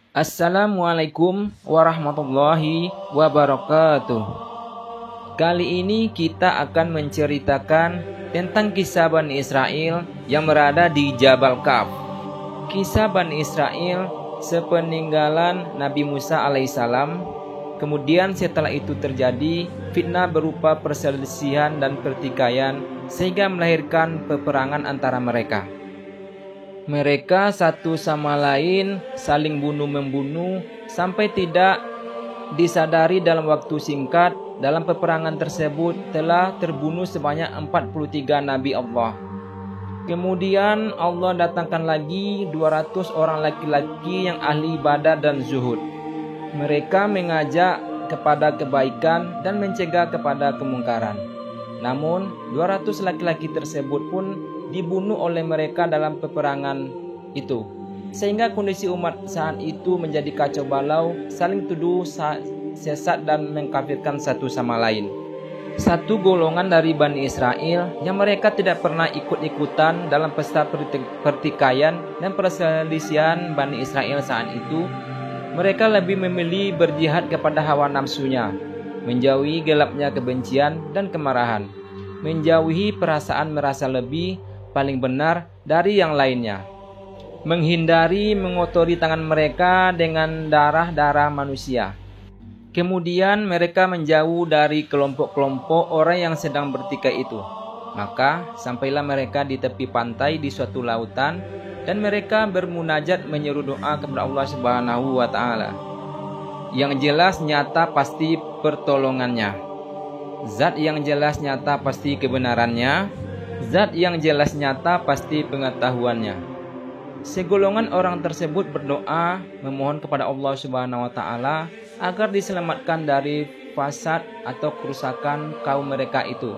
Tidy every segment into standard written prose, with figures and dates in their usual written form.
Assalamualaikum warahmatullahi wabarakatuh. Kali ini kita akan menceritakan tentang kisah Bani Israel yang berada di Jabal Kaf. Kisah Bani Israel sepeninggalan Nabi Musa alaihissalam. Kemudian setelah itu terjadi fitnah berupa perselisihan dan pertikaian sehingga melahirkan peperangan antara mereka. Mereka satu sama lain saling bunuh-membunuh sampai tidak disadari dalam waktu singkat dalam peperangan tersebut telah terbunuh sebanyak 43 Nabi Allah. Kemudian Allah datangkan lagi 200 orang laki-laki yang ahli ibadah dan zuhud. Mereka mengajak kepada kebaikan dan mencegah kepada kemungkaran. Namun 200 laki-laki tersebut pun dibunuh oleh mereka dalam peperangan itu, sehingga kondisi umat saat itu menjadi kacau balau, saling tuduh sesat dan mengkafirkan satu sama lain. Satu golongan dari Bani Israel yang mereka tidak pernah ikut-ikutan dalam pesta pertikaian dan perselisihan Bani Israel saat itu, mereka lebih memilih berjihad kepada hawa nafsunya, menjauhi gelapnya kebencian dan kemarahan, menjauhi perasaan merasa lebih paling benar dari yang lainnya, menghindari mengotori tangan mereka dengan darah-darah manusia. Kemudian mereka menjauh dari kelompok-kelompok orang yang sedang bertikai itu. Maka sampailah mereka di tepi pantai di suatu lautan, dan mereka bermunajat menyeru doa kepada Allah Subhanahu wa Ta'ala. Yang jelas nyata pasti pertolongannya, zat yang jelas nyata pasti kebenarannya, zat yang jelas nyata pasti pengetahuannya. Segolongan orang tersebut berdoa memohon kepada Allah Subhanahu wa Ta'ala agar diselamatkan dari fasad atau kerusakan kaum mereka itu.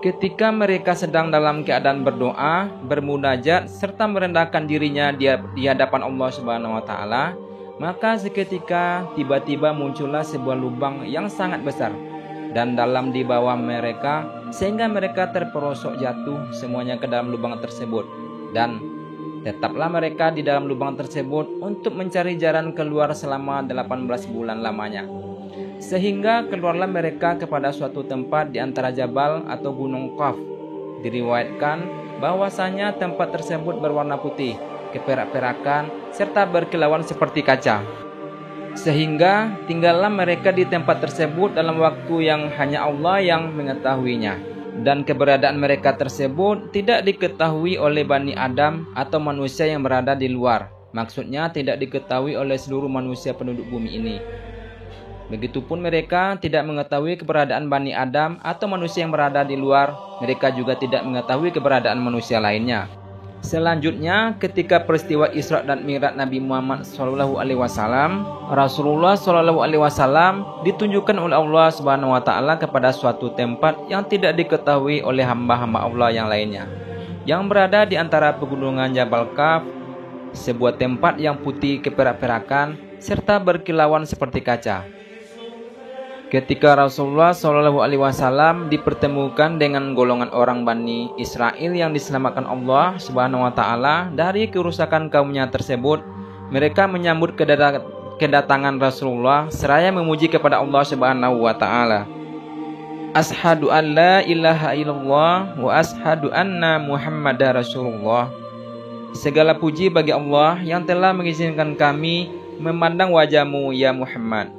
Ketika mereka sedang dalam keadaan berdoa, bermunajat serta merendahkan dirinya di hadapan Allah Subhanahu wa Ta'ala, maka seketika tiba-tiba muncullah sebuah lubang yang sangat besar dan dalam di bawah mereka, sehingga mereka terperosok jatuh semuanya ke dalam lubang tersebut. Dan tetaplah mereka di dalam lubang tersebut untuk mencari jalan keluar selama 18 bulan lamanya. Sehingga keluarlah mereka kepada suatu tempat di antara jabal atau gunung Qaf. Diriwayatkan bahwasanya tempat tersebut berwarna putih, keperak-perakan, serta berkilauan seperti kaca. Sehingga tinggallah mereka di tempat tersebut dalam waktu yang hanya Allah yang mengetahuinya. Dan keberadaan mereka tersebut tidak diketahui oleh Bani Adam atau manusia yang berada di luar. Maksudnya tidak diketahui oleh seluruh manusia penduduk bumi ini. Begitupun mereka tidak mengetahui keberadaan Bani Adam atau manusia yang berada di luar. Mereka juga tidak mengetahui keberadaan manusia lainnya. Selanjutnya, ketika peristiwa Isra dan Mi'raj Nabi Muhammad SAW, Rasulullah SAW ditunjukkan oleh Allah Subhanahu wa Ta'ala kepada suatu tempat yang tidak diketahui oleh hamba-hamba Allah yang lainnya, yang berada di antara pegunungan Jabal Kaf, sebuah tempat yang putih keperak-perakan serta berkilauan seperti kaca. Ketika Rasulullah SAW dipertemukan dengan golongan orang Bani Israel yang diselamatkan Allah Subhanahu wa Ta'ala dari kerusakan kaumnya tersebut, mereka menyambut kedatangan Rasulullah seraya memuji kepada Allah Subhanahu wa Ta'ala. Ashhadu an la ilaha illallah wa ashhadu anna Muhammadar Rasulullah. Segala puji bagi Allah yang telah mengizinkan kami memandang wajahmu ya Muhammad.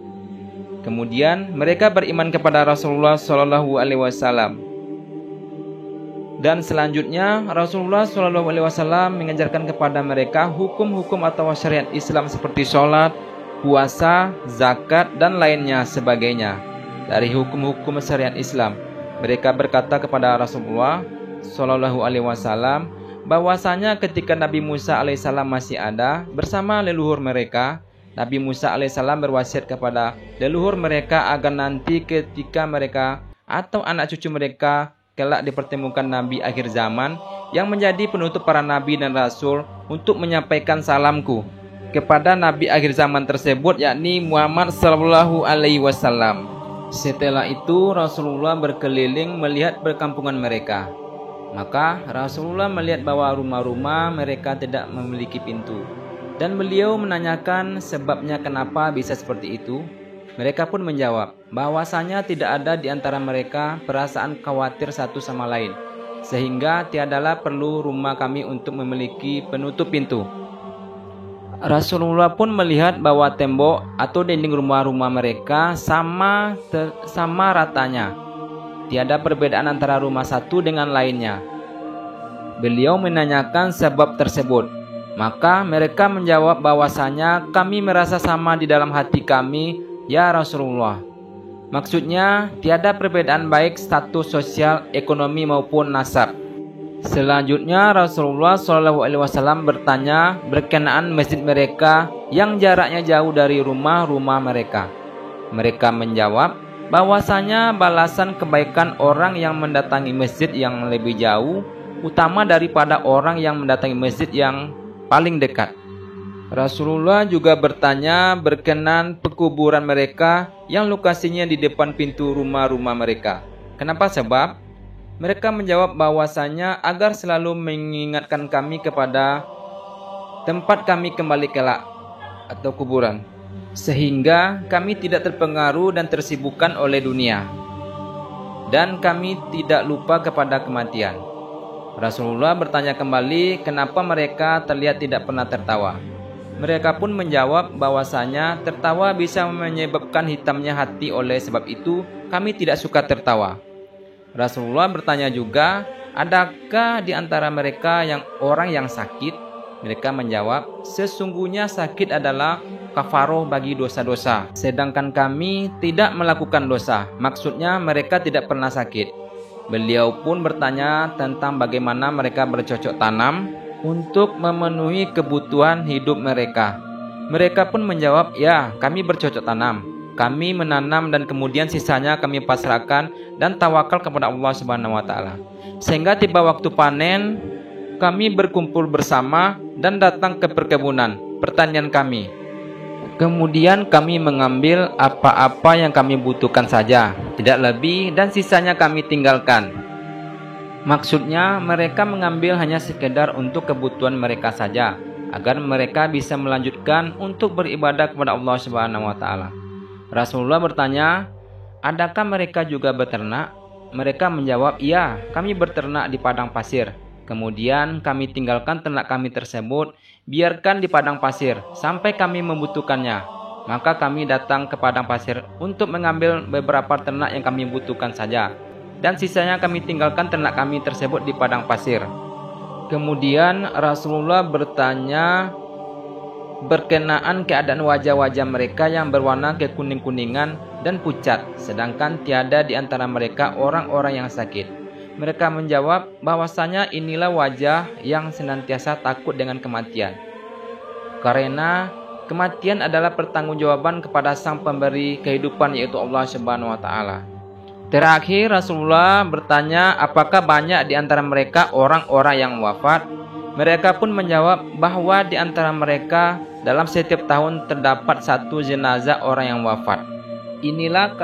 Kemudian mereka beriman kepada Rasulullah SAW. Dan selanjutnya Rasulullah SAW mengajarkan kepada mereka hukum-hukum atau syariat Islam seperti sholat, puasa, zakat, dan lainnya sebagainya dari hukum-hukum syariat Islam. Mereka berkata kepada Rasulullah SAW bahwasanya ketika Nabi Musa alaihissalam masih ada bersama leluhur mereka, Nabi Musa alaihissalam berwasiat kepada leluhur mereka agar nanti ketika mereka atau anak cucu mereka kelak dipertemukan Nabi akhir zaman yang menjadi penutup para Nabi dan Rasul untuk menyampaikan salamku kepada Nabi akhir zaman tersebut, yakni Muhammad SAW. Setelah itu Rasulullah berkeliling melihat perkampungan mereka. Maka Rasulullah melihat bahwa rumah-rumah mereka tidak memiliki pintu. Dan beliau menanyakan sebabnya kenapa bisa seperti itu. Mereka pun menjawab bahwasanya tidak ada di antara mereka perasaan khawatir satu sama lain, sehingga tiadalah perlu rumah kami untuk memiliki penutup pintu. Rasulullah pun melihat bahwa tembok atau dinding rumah-rumah mereka sama ratanya. Tiada perbedaan antara rumah satu dengan lainnya. Beliau menanyakan sebab tersebut. Maka mereka menjawab bahwasanya kami merasa sama di dalam hati kami, ya Rasulullah. Maksudnya tiada perbedaan baik status sosial, ekonomi maupun nasab. Selanjutnya Rasulullah SAW bertanya berkenaan masjid mereka yang jaraknya jauh dari rumah-rumah mereka. Mereka menjawab bahwasanya balasan kebaikan orang yang mendatangi masjid yang lebih jauh utama daripada orang yang mendatangi masjid yang paling dekat. Rasulullah juga bertanya berkenan pekuburan mereka yang lokasinya di depan pintu rumah-rumah mereka. Kenapa sebab? Mereka menjawab bahwasanya agar selalu mengingatkan kami kepada tempat kami kembali kelak atau kuburan, sehingga kami tidak terpengaruh dan tersibukkan oleh dunia, dan kami tidak lupa kepada kematian. Rasulullah bertanya kembali kenapa mereka terlihat tidak pernah tertawa. Mereka pun menjawab bahwasanya tertawa bisa menyebabkan hitamnya hati, oleh sebab itu kami tidak suka tertawa. Rasulullah bertanya juga, adakah di antara mereka orang yang sakit? Mereka menjawab, sesungguhnya sakit adalah kafaroh bagi dosa-dosa, sedangkan kami tidak melakukan dosa. Maksudnya mereka tidak pernah sakit. Beliau pun bertanya tentang bagaimana mereka bercocok tanam untuk memenuhi kebutuhan hidup mereka. Mereka pun menjawab, ya, kami bercocok tanam. Kami menanam dan kemudian sisanya kami pasrahkan dan tawakal kepada Allah Subhanahu wa taala. Sehingga tiba waktu panen, kami berkumpul bersama dan datang ke perkebunan pertanian kami. Kemudian kami mengambil apa-apa yang kami butuhkan saja, tidak lebih, dan sisanya kami tinggalkan. Maksudnya mereka mengambil hanya sekedar untuk kebutuhan mereka saja, agar mereka bisa melanjutkan untuk beribadah kepada Allah Subhanahu wa taala. Rasulullah bertanya, adakah mereka juga beternak? Mereka menjawab, iya, kami berternak di padang pasir. Kemudian kami tinggalkan ternak kami tersebut, biarkan di padang pasir sampai kami membutuhkannya. Maka kami datang ke padang pasir untuk mengambil beberapa ternak yang kami butuhkan saja, dan sisanya kami tinggalkan ternak kami tersebut di padang pasir. Kemudian Rasulullah bertanya berkenaan keadaan wajah-wajah mereka yang berwarna kekuning-kuningan dan pucat, sedangkan tiada di antara mereka orang-orang yang sakit. Mereka menjawab bahwasanya inilah wajah yang senantiasa takut dengan kematian, karena kematian adalah pertanggungjawaban kepada sang pemberi kehidupan, yaitu Allah Subhanahu wa taala. Terakhir Rasulullah bertanya apakah banyak di antara mereka orang-orang yang wafat. Mereka pun menjawab bahwa di antara mereka dalam setiap tahun terdapat satu jenazah orang yang wafat. Inilah